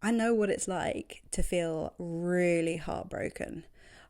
I know what it's like to feel really heartbroken.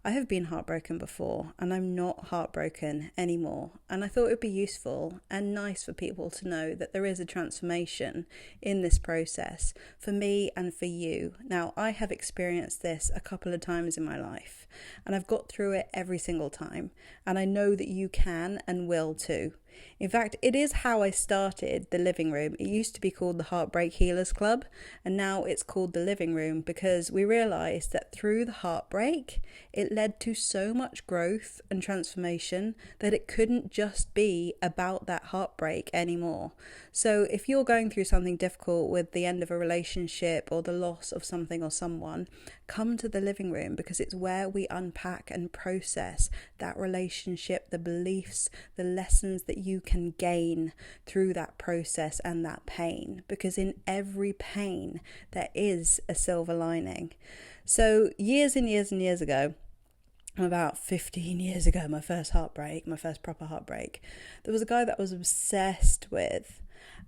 I have been heartbroken before and I'm not heartbroken anymore. And I thought it would be useful and nice for people to know that there is a transformation in this process for me and for you. Now, I have experienced this a couple of times in my life and I've got through it every single time. And I know that you can and will too. In fact, it is how I started the living room. It used to be called the Heartbreak Healers Club, and now it's called the living room because we realised that through the heartbreak, it led to so much growth and transformation that it couldn't just be about that heartbreak anymore. So if you're going through something difficult with the end of a relationship or the loss of something or someone, come to the living room because it's where we unpack and process that relationship, the beliefs, the lessons that you can gain through that process and that pain. Because in every pain, there is a silver lining. So years and years and years ago, about 15 years ago, my first heartbreak, my first proper heartbreak, there was a guy that I was obsessed with.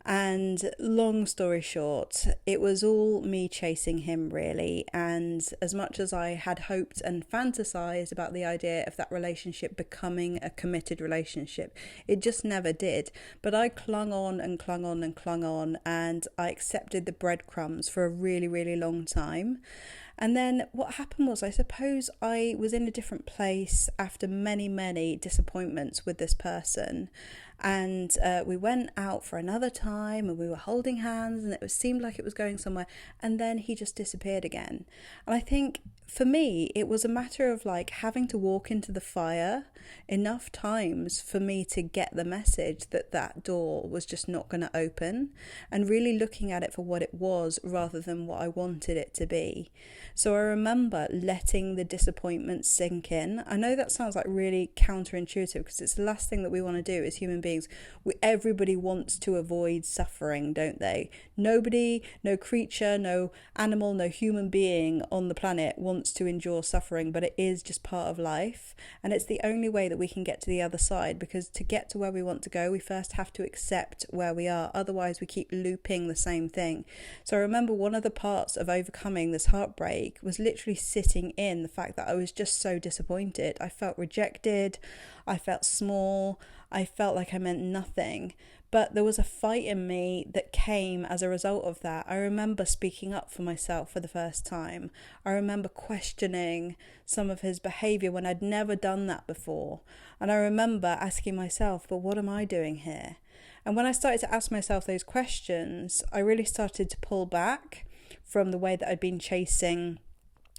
And long story short, it was all me chasing him really. And as much as I had hoped and fantasized about the idea of that relationship becoming a committed relationship, it just never did. But I clung on and clung on and clung on, and I accepted the breadcrumbs for a really, really long time. And then what happened was, I suppose I was in a different place after many, many disappointments with this person. And we went out for another time and we were holding hands and it seemed like it was going somewhere. And then he just disappeared again. And I think for me, it was a matter of like having to walk into the fire enough times for me to get the message that that door was just not going to open, and really looking at it for what it was rather than what I wanted it to be. So I remember letting the disappointment sink in. I know that sounds like really counterintuitive because it's the last thing that we want to do as human beings. Everybody wants to avoid suffering, don't they? Nobody, no creature, no animal, no human being on the planet wants to endure suffering, but it is just part of life. And it's the only way that we can get to the other side, because to get to where we want to go, we first have to accept where we are. Otherwise, we keep looping the same thing. So I remember one of the parts of overcoming this heartbreak was literally sitting in the fact that I was just so disappointed. I felt rejected. I felt small. I felt like I meant nothing. But there was a fight in me that came as a result of that. I remember speaking up for myself for the first time. I remember questioning some of his behaviour when I'd never done that before. And I remember asking myself, but what am I doing here? And when I started to ask myself those questions, I really started to pull back from the way that I'd been chasing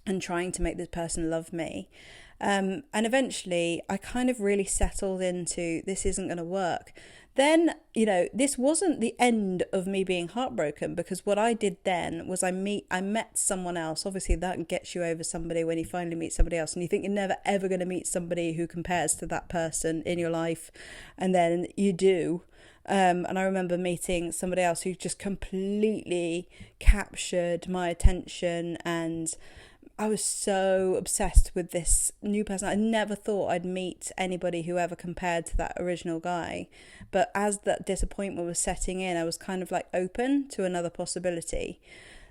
and trying to make this person love me. And eventually I kind of really settled into, this isn't going to work. Then, this wasn't the end of me being heartbroken, because what I did then was I met someone else. Obviously that gets you over somebody when you finally meet somebody else, and you think you're never ever going to meet somebody who compares to that person in your life, and then you do. And I remember meeting somebody else who just completely captured my attention, and I was so obsessed with this new person. I never thought I'd meet anybody who ever compared to that original guy. But as that disappointment was setting in, I was kind of like open to another possibility.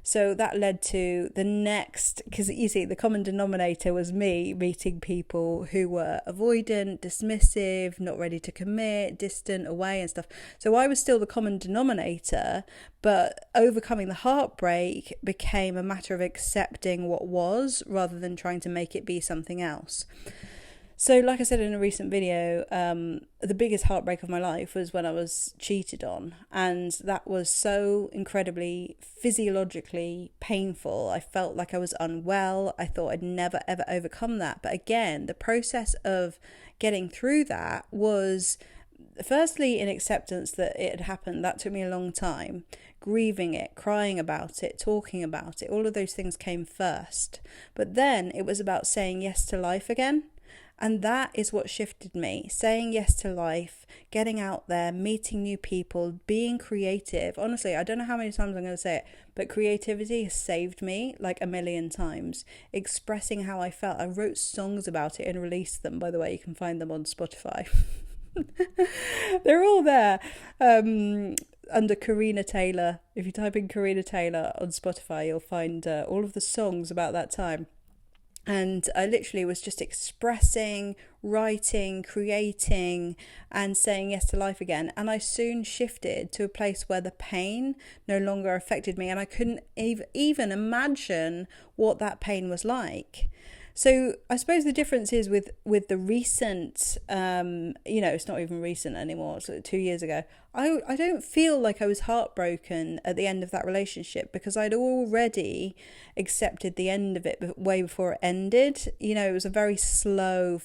So that led to the next, because you see, the common denominator was me meeting people who were avoidant, dismissive, not ready to commit, distant, away and stuff. So I was still the common denominator, but overcoming the heartbreak became a matter of accepting what was rather than trying to make it be something else. So like I said in a recent video, the biggest heartbreak of my life was when I was cheated on. And that was so incredibly physiologically painful. I felt like I was unwell. I thought I'd never, ever overcome that. But again, the process of getting through that was firstly in acceptance that it had happened. That took me a long time. Grieving it, crying about it, talking about it. All of those things came first. But then it was about saying yes to life again. And that is what shifted me. Saying yes to life, getting out there, meeting new people, being creative. Honestly, I don't know how many times I'm going to say it, but creativity has saved me like a million times. Expressing how I felt. I wrote songs about it and released them. By the way, you can find them on Spotify. They're all there. under Karina Taylor. If you type in Karina Taylor on Spotify, you'll find all of the songs about that time. And I literally was just expressing, writing, creating, and saying yes to life again. And I soon shifted to a place where the pain no longer affected me, and I couldn't even imagine what that pain was like. So I suppose the difference is with the recent, it's not even recent anymore, it's like 2 years ago. I don't feel like I was heartbroken at the end of that relationship, because I'd already accepted the end of it way before it ended. It was a very slow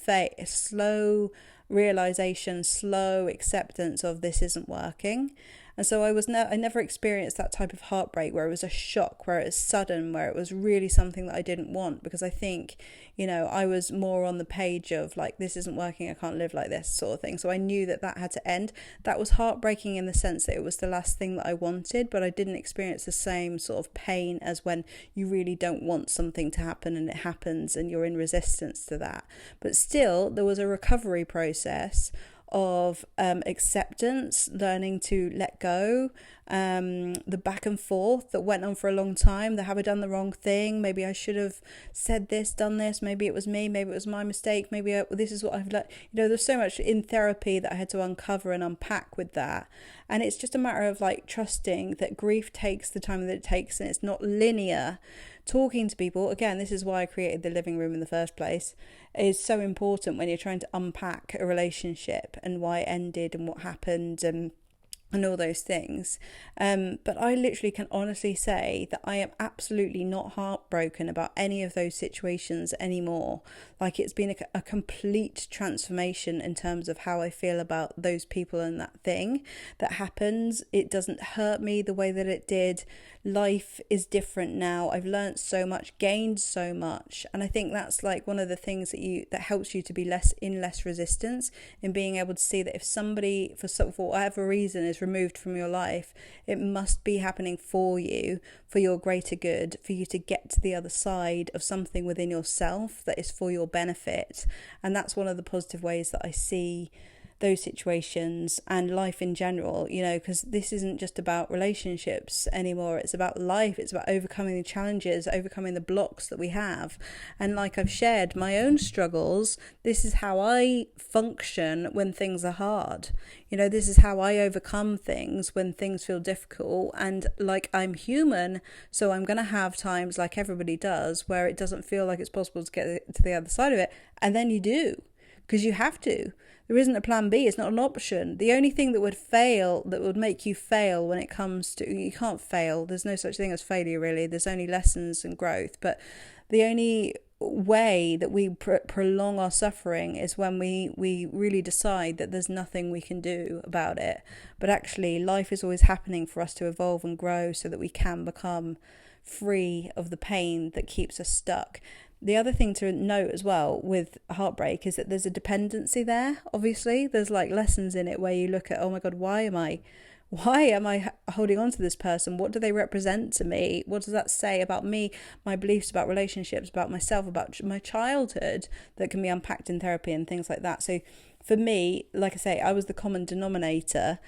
realization, slow acceptance of this isn't working. And so I never experienced that type of heartbreak where it was a shock, where it was sudden, where it was really something that I didn't want, because I think, I was more on the page of like, this isn't working, I can't live like this sort of thing. So I knew that had to end. That was heartbreaking in the sense that it was the last thing that I wanted, but I didn't experience the same sort of pain as when you really don't want something to happen and it happens and you're in resistance to that. But still, there was a recovery process of acceptance, learning to let go, the back and forth that went on for a long time. Have I done the wrong thing? Maybe I should have said this, done this. Maybe it was me. Maybe it was my mistake. Maybe this is what I've let. There's so much in therapy that I had to uncover and unpack with that. And it's just a matter of like trusting that grief takes the time that it takes, and it's not linear. Talking to people, again, this is why I created the living room in the first place, is so important when you're trying to unpack a relationship and why it ended and what happened and all those things. But I literally can honestly say that I am absolutely not heartbroken about any of those situations anymore. Like, it's been a complete transformation in terms of how I feel about those people and that thing that happens. It doesn't hurt me the way that it did. Life is different now. I've learned so much, gained so much, and I think that's like one of the things that helps you to be less resistance, in being able to see that if somebody for whatever reason is removed from your life, it must be happening for you, for your greater good, for you to get to the other side of something within yourself that is for your benefit. And that's one of the positive ways that I see those situations and life in general, because this isn't just about relationships anymore. It's about life. It's about overcoming the challenges, overcoming the blocks that we have. And like I've shared my own struggles, this is how I function when things are hard. This is how I overcome things when things feel difficult. And like, I'm human, so I'm going to have times, like everybody does, where it doesn't feel like it's possible to get to the other side of it. And then you do, because you have to. There isn't a plan B. It's not an option. The only thing that would make you fail when it comes to, you can't fail. There's no such thing as failure, really. There's only lessons and growth. But the only way that we prolong our suffering is when we really decide that there's nothing we can do about it. But actually, life is always happening for us to evolve and grow so that we can become free of the pain that keeps us stuck. The other thing to note as well with heartbreak is that there's a dependency there. Obviously, there's like lessons in it where you look at, oh my God, why am I holding on to this person? What do they represent to me? What does that say about me, my beliefs about relationships, about myself, about my childhood, that can be unpacked in therapy and things like that. So for me, like I say, I was the common denominator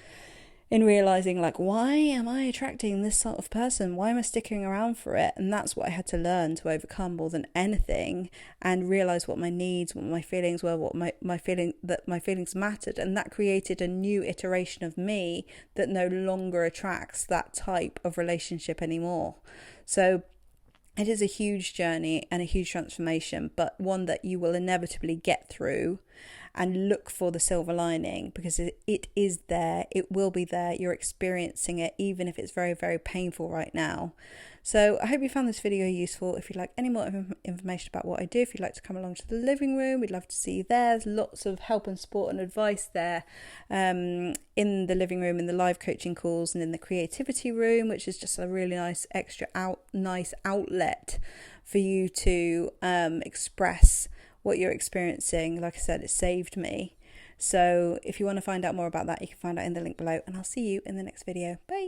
in realizing, like, why am I attracting this sort of person? Why am I sticking around for it? And that's what I had to learn to overcome more than anything, and realize what my needs, what my feelings were, what my feelings mattered. And that created a new iteration of me that no longer attracts that type of relationship anymore. So it is a huge journey and a huge transformation, but one that you will inevitably get through. And look for the silver lining, because it is there. It will be there. You're experiencing it, even if it's very, very painful right now. So I hope you found this video useful. If you'd like any more information about what I do, if you'd like to come along to the living room, we'd love to see you there. There's lots of help and support and advice there in the living room, in the live coaching calls, and in the creativity room, which is just a really nice nice outlet for you to express what you're experiencing. Like I said, it saved me. So if you want to find out more about that, you can find out in the link below, and I'll see you in the next video. Bye.